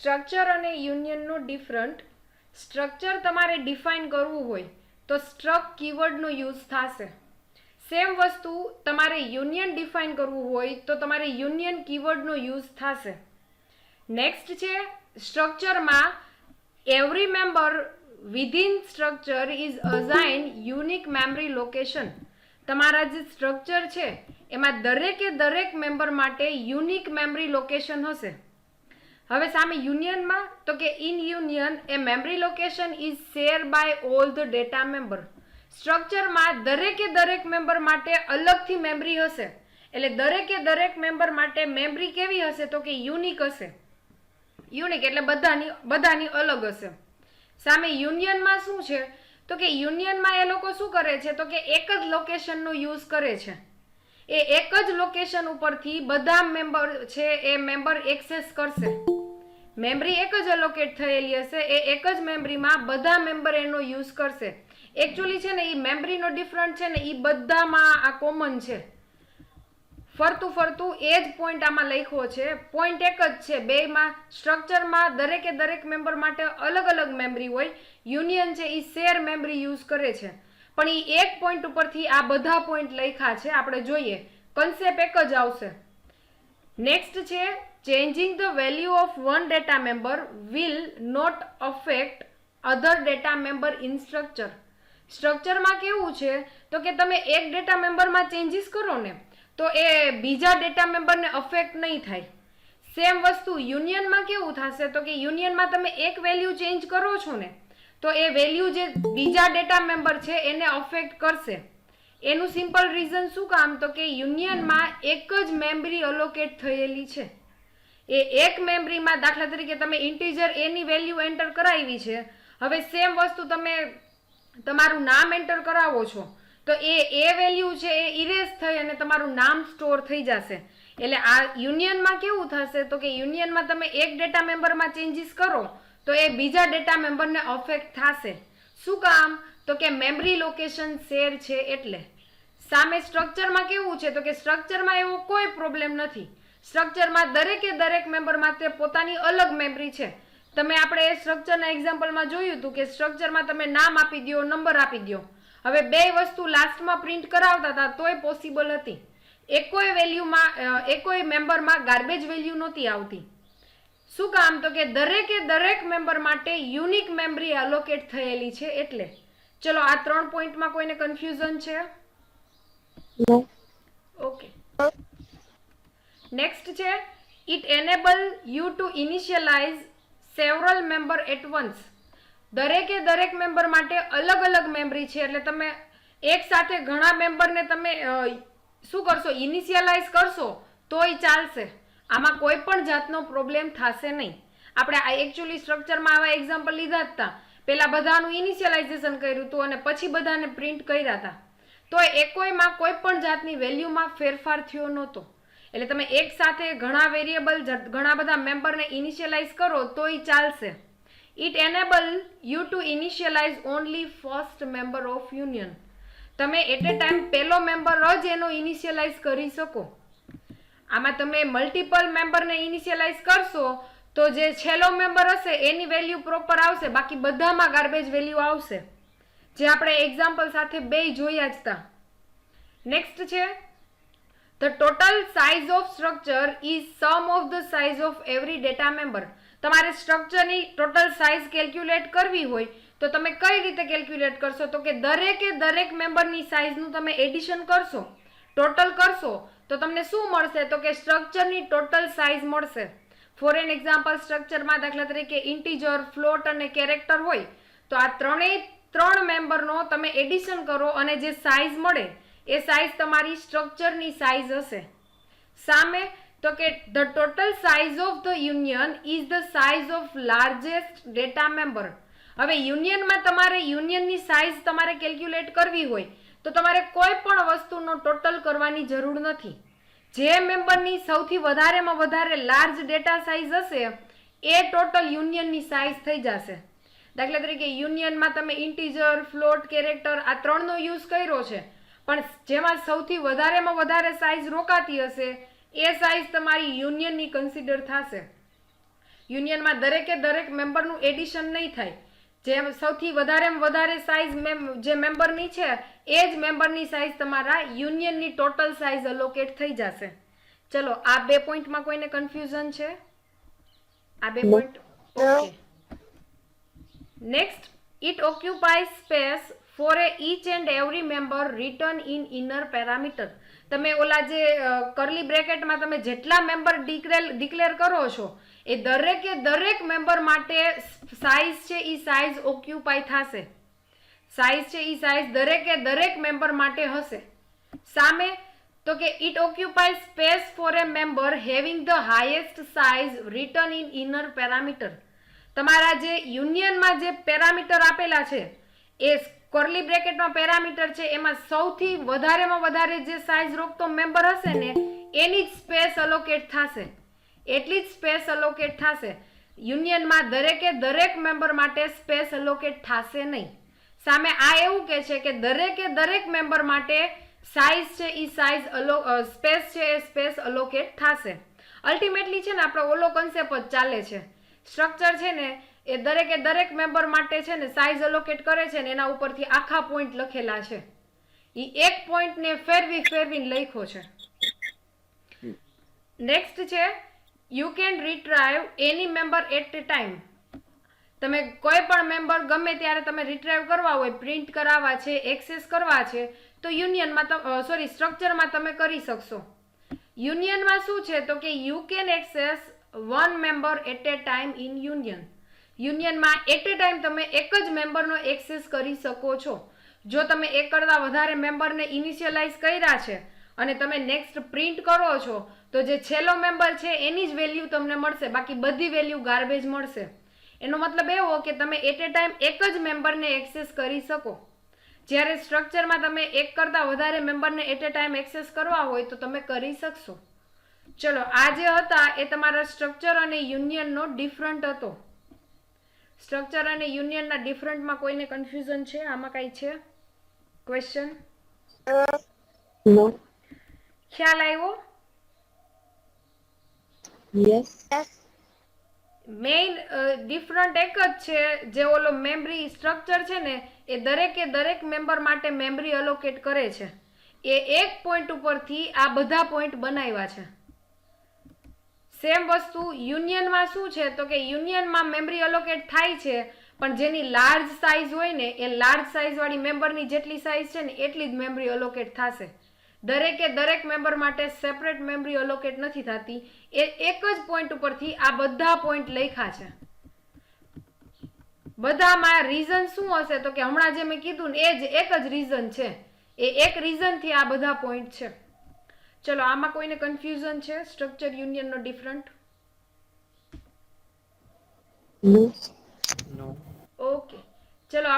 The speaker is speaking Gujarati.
સ્ટ્રક્ચર અને યુનિયનનો ડિફરન્ટ. સ્ટ્રક્ચર તમારે ડિફાઇન કરવું હોય તો સ્ટ્રક કીવર્ડનો યુઝ થશે. સેમ વસ્તુ તમારે યુનિયન ડિફાઇન કરવું હોય તો તમારે યુનિયન કીવર્ડનો યુઝ થશે. નેક્સ્ટ છે સ્ટ્રક્ચરમાં every member within structure is assign unique memory location. તમારા જે સ્ટ્રક્ચર છે એમાં દરેકે દરેક મેમ્બર માટે યુનિક મેમરી લોકેશન હશે. હવે સામે યુનિયનમાં તો કે in union a memory location is share by all the data member. સ્ટ્રક્ચરમાં દરેકે દરેક મેમ્બર માટે અલગથી મેમરી હશે. એટલે દરેકે દરેક મેમ્બર માટે મેમરી કેવી હશે તો કે યુનિક હશે. યુનિક એટલે બધાની અલગ હશે. સામે યુનિયનમાં શું છે તો કે યુનિયનમાં એ લોકો શું કરે છે તો કે એક જ લોકેશનનો યુઝ કરે છે. એ એક જ લોકેશન ઉપરથી બધા મેમ્બર છે એ મેમ્બર એક્સેસ કરશે. મેમરી એક જ એલોકેટ થયેલી હશે. એ એક જ મેમરીમાં બધા મેમ્બર એનો યુઝ કરશે. એકચ્યુઅલી છે ને એ મેમરીનો ડિફરન્ટ છે ને એ બધામાં આ કોમન છે. ફરતું એ જ પોઈન્ટ આમાં લખ્યો છે. પોઈન્ટ એક જ છે બેમાં. સ્ટ્રક્ચરમાં દરેકે દરેક મેમ્બર માટે અલગ અલગ મેમરી હોય. યુનિયન છે એ શેર મેમરી યુઝ કરે છે. પણ એ એક પોઈન્ટ ઉપરથી આ બધા પોઈન્ટ લખ્યા છે. આપણે જોઈએ કન્સેપ્ટ એક જ આવશે. નેક્સ્ટ છે changing the value of one data member will not affect other data member in structure. સ્ટ્રક્ચરમાં કેવું છે તો કે તમે એક ડેટા મેમ્બરમાં ચેન્જીસ કરો ને તો એ બીજા ડેટા મેમ્બરને અફેક્ટ નહીં થાય. સેમ વસ્તુ યુનિયનમાં કેવું થશે તો કે યુનિયનમાં તમે એક વેલ્યુ ચેન્જ કરો છો ને તો એ વેલ્યુ જે બીજા ડેટા મેમ્બર છે એને અફેક્ટ કરશે. એનું સિમ્પલ રીઝન શું કામ તો કે યુનિયનમાં એક જ મેમરી અલોકેટ થયેલી છે. એ એક મેમરીમાં દાખલા તરીકે તમે ઇન્ટીજર એની વેલ્યુ એન્ટર કરાવી છે. હવે સેમ વસ્તુ તમે તમારું નામ એન્ટર કરાવો છો તો એ વેલ્યુ છે એ ઇરેઝ થઈ અને તમારું નામ સ્ટોર થઈ જશે. એટલે આ યુનિયનમાં કેવું થશે તો કે યુનિયનમાં તમે એક ડેટા મેમ્બરમાં ચેન્જીસ કરો તો એ બીજા ડેટા મેમ્બરને અફેક્ટ થશે. શું કામ તો કે મેમરી લોકેશન શેર છે એટલે. સામે સ્ટ્રક્ચરમાં કેવું છે તો કે સ્ટ્રક્ચરમાં એવો કોઈ પ્રોબ્લેમ નથી. સ્ટ્રક્ચરમાં દરેકે દરેક મેમ્બર માટે પોતાની અલગ મેમરી છે. તમે આપણે સ્ટ્રક્ચરના એક્ઝામ્પલમાં જોયું હતું કે સ્ટ્રક્ચરમાં તમે નામ આપી દો, નંબર આપી દો. હવે બે વસ્તુ લાસ્ટમાં પ્રિન્ટ કરાવતા હતા તોય પોસિબલ હતી. એકોય મેમ્બરમાં ગાર્બેજ વેલ્યુ નહોતી આવતી. શું કામ તો કે દરેકે દરેક મેમ્બર માટે યુનિક મેમરી એલોકેટ થયેલી છે એટલે. ચલો આ 3 પોઈન્ટમાં કોઈને કન્ફ્યુઝન છે? ઓકે. નેક્સ્ટ છે it enable you to initialise several member at once. દરેકે દરેક મેમ્બર માટે અલગ અલગ મેમરી છે એટલે તમે એક સાથે ઘણા મેમ્બરને તમે શું કરશો ઇનિશિયલાઇઝ કરશો તોય ચાલશે. આમાં કોઈ પણ જાતનો પ્રોબ્લેમ થશે નહીં. આપણે આ એકચ્યુઅલી સ્ટ્રક્ચરમાં આવા એક્ઝામ્પલ લીધા હતા. પહેલા બધાનું ઇનિશિયલાઇઝેશન કર્યું હતું અને પછી બધાને પ્રિન્ટ કર્યા હતા. તો એકોયમાં કોઈ પણ જાતની વેલ્યુમાં ફેરફાર થયો નહોતો. એટલે તમે એક સાથે ઘણા વેરિયેબલ ઘણા બધા મેમ્બરને ઇનિશિયલાઇઝ કરો તોય ચાલશે. It enable you to initialise only first member of union. તમે એટ એ ટાઈમ પહેલો મેમ્બર જ એનો ઇનિશિયલાઇઝ કરી શકો. આમાં તમે મલ્ટિપલ મેમ્બરને ઇનિશિયલાઇઝ કરશો તો જે છેલ્લો મેમ્બર હશે એની વેલ્યુ પ્રોપર આવશે. બાકી બધામાં ગાર્બેજ વેલ્યુ આવશે. જે આપણે એક્ઝામ્પલ સાથે બે જોયા જ હતા. નેક્સ્ટ છે the total size of structure is sum of the size of every data member. તમારે સ્ટ્રક્ચરની ટોટલ સાઇઝ કેલ્ક્યુલેટ કરવી હોય તો તમે કઈ રીતે કેલ્ક્યુલેટ કરશો તો કે દરેકે દરેક મેમ્બરની સાઇઝનું તમે એડિશન કરશો, ટોટલ કરશો તો તમને શું મળશે તો કે સ્ટ્રક્ચરની ટોટલ સાઇઝ મળશે. ફોર એન એક્ઝામ્પલ સ્ટ્રક્ચરમાં દાખલા તરીકે ઇન્ટીજર, ફ્લોટ અને કેરેક્ટર હોય તો આ ત્રણ મેમ્બરનો તમે એડિશન કરો અને જે સાઇઝ મળે એ સાઇઝ તમારી સ્ટ્રક્ચરની સાઇઝ હશે. સામે તો કે the total size of the union is the size of largest data member. હવે યુનિયનમાં તમારે યુનિયનની સાઇઝ તમારે કેલ્ક્યુલેટ કરવી હોય તો તમારે કોઈ પણ વસ્તુનો ટોટલ કરવાની જરૂર નથી. જે મેમ્બરની સૌથી વધારેમાં વધારે લાર્જ ડેટા સાઇઝ હશે એ ટોટલ યુનિયનની સાઇઝ થઈ જશે. દાખલા તરીકે યુનિયનમાં તમે ઇન્ટીજર, ફ્લોટ, કેરેક્ટર આ ત્રણનો યુઝ કર્યો છે પણ જેમાં સૌથી વધારેમાં વધારે સાઇઝ રોકાતી હશે એ સાઇઝ તમારી યુનિયનની કન્સિડર થશે. યુનિયનમાં દરેકે દરેક મેમ્બરનું એડિશન નહીં થાય. જે સૌથી વધારે સાઇઝ જે મેમ્બરની છે એ જ મેમ્બરની સાઇઝ તમારા યુનિયનની ટોટલ સાઇઝ અલોકેટ થઈ જશે. ચલો આ 2 પોઈન્ટમાં કોઈને કન્ફ્યુઝન છે? આ 2 point okay. Next, it occupies space for each and every member written in inner parameter. તમે ઓલા જે કર્લી બ્રેકેટમાં તમે જેટલા મેમ્બર ડિક્લેર કરો છો એ દરેકે દરેક મેમ્બર માટે સાઇઝ છે એ સાઇઝ ઓક્યુપાય થશે. સાઇઝ છે એ સાઇઝ દરેકે દરેક મેમ્બર માટે હશે. સામે તો કે it occupies space for a member having the highest size written in inner parameter. તમારા જે યુનિયનમાં જે પેરામીટર આપેલા છે એ કર્લી બ્રેકેટમાં પેરામીટર છે એમાં સૌથી વધારેમાં વધારે જે સાઇઝ રોકતો મેમ્બર હશે ને એની જ સ્પેસ અલોકેટ થશે. એટલી જ સ્પેસ અલોકેટ થશે. યુનિયનમાં દરેકે દરેક મેમ્બર માટે સ્પેસ અલોકેટ થશે નહીં. સામે આ એવું કે છે કે દરેકે દરેક મેમ્બર માટે સાઇઝ છે એ સાઇઝ સ્પેસ છે એ સ્પેસ અલોકેટ થશે. અલ્ટિમેટલી છે ને આપણો ઓલો કન્સેપ્ટ જ ચાલે છે. સ્ટ્રક્ચર છે ને એ દરેકે દરેક મેમ્બર માટે છે ને સાઇઝ અલોકેટ કરે છે ને એના ઉપરથી આખા પોઈન્ટ લખેલા છે. એ એક પોઈન્ટને ફેરવીને લખ્યો છે. નેક્સ્ટ છે you can retrieve any member at a time. તમે કોઈ પણ મેમ્બર ગમે ત્યારે તમે રિટ્રાઈવ કરવા હોય, પ્રિન્ટ કરાવવા છે, એક્સેસ કરવા છે તો યુનિયનમાં સ્ટ્રક્ચરમાં તમે કરી શકશો. યુનિયનમાં શું છે તો કે you can access one member at a time in union. યુનિયનમાં એટ એ ટાઈમ તમે એક જ મેમ્બરનો એક્સેસ કરી શકો છો. જો તમે એક કરતાં વધારે મેમ્બરને ઇનિશિયલાઇઝ કર્યા છે અને તમે નેક્સ્ટ પ્રિન્ટ કરો છો તો જે છેલ્લો મેમ્બર છે એની જ વેલ્યુ તમને મળશે, બાકી બધી વેલ્યુ ગાર્બેજ મળશે. એનો મતલબ એવો કે તમે એટ એ ટાઈમ એક જ મેમ્બરને એક્સેસ કરી શકો. જ્યારે સ્ટ્રક્ચરમાં તમે એક કરતાં વધારે મેમ્બરને એટ એ ટાઈમ એક્સેસ કરવા હોય તો તમે કરી શકશો. ચલો આ જે હતા એ તમારા સ્ટ્રક્ચર અને યુનિયનનો ડિફરન્ટ હતો. સ્ટ્રક્ચર અને યુનિયનના ડિફરન્ટમાં કોઈને કન્ફ્યુઝન છે? આમાં કઈ છે ક્વેશ્ચન? નો. ખ્યાલ આવ્યો? યસ. મેઇન ડિફરન્ટ એક જ છે. જે ઓલો મેમ્બરી સ્ટ્રક્ચર છે ને એ દરેકે દરેક મેમ્બર માટે મેમ્બરી અલોકેટ કરે છે. એ એક પોઈન્ટ ઉપરથી આ બધા પોઈન્ટ બનાવ્યા છે. સેમ વસ્તુ યુનિયનમાં શું છે તો કે યુનિયનમાં મેમરી અલોકેટ થાય છે પણ જેની લાર્જ સાઇઝ હોય ને એ લાર્જ સાઇઝ વાળી મેમ્બરની જેટલી સાઇઝ છે ને એટલી જ મેમરી અલોકેટ થશે. દરેકે દરેક મેમ્બર માટે સેપરેટ મેમરી અલોકેટ નથી થતી. એ એક જ પોઈન્ટ ઉપરથી આ બધા પોઈન્ટ લખ્યા છે. બધામાં રીઝન શું હશે તો કે હમણાં જે મેં કીધું ને એ જ એક જ રીઝન છે. એ એક રીઝનથી આ બધા પોઈન્ટ છે. ચલો આમાં કોઈને કન્ફ્યુઝન છે? સ્ટ્રક્ચર યુનિયનનો ડિફરન્ટ? નો. ઓકે ચલો